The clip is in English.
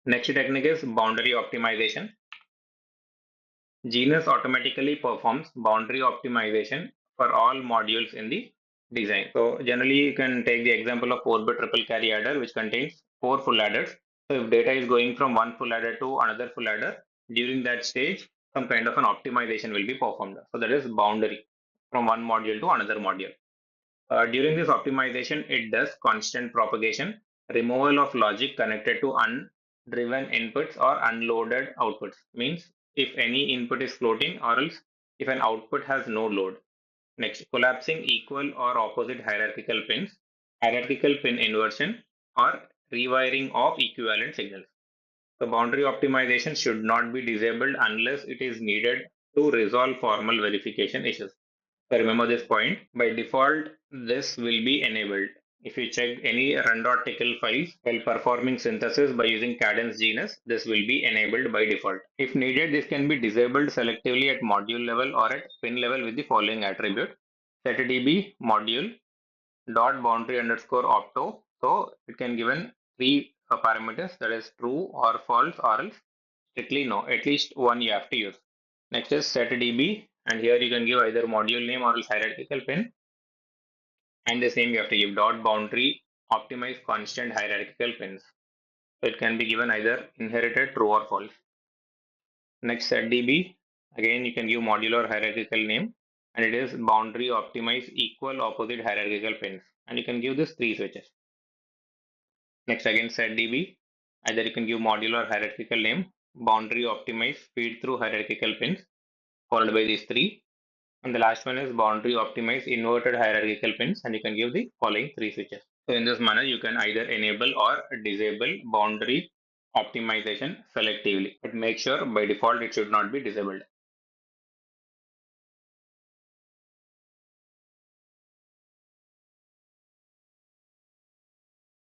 Next technique is boundary optimization. Genus automatically performs boundary optimization for all modules in the design. So generally you can take the example of 4-bit triple carry adder which contains 4 full adders. So if data is going from one full adder to another full adder, during that stage some kind of an optimization will be performed. So that is boundary from one module to another module. During this optimization, it does constant propagation, removal of logic connected to undriven inputs or unloaded outputs. Means if any input is floating or else if an output has no load. Next, collapsing equal or opposite hierarchical pins, hierarchical pin inversion or rewiring of equivalent signals. The boundary optimization should not be disabled unless it is needed to resolve formal verification issues. So remember this point. By default, this will be enabled. If you check any run.tcl files while performing synthesis by using Cadence Genus, this will be enabled by default. If needed, this can be disabled selectively at module level or at pin level with the following attribute. setDB module dot boundary underscore opto. So it can given three parameters, that is true or false or else strictly no. At least one you have to use. Next is setDB, and here you can give either module name or else hierarchical pin, and the same you have to give dot boundary optimize constant hierarchical pins. So it can be given either inherited true or false. Next setDB, again you can give module or hierarchical name, and it is boundary optimize equal opposite hierarchical pins, and you can give this three switches. Next again setDB, either you can give module or hierarchical name, boundary optimize feed through hierarchical pins, followed by these three. And the last one is boundary optimize inverted hierarchical pins, and you can give the following three switches. So in this manner, you can either enable or disable boundary optimization selectively, but make sure by default it should not be disabled.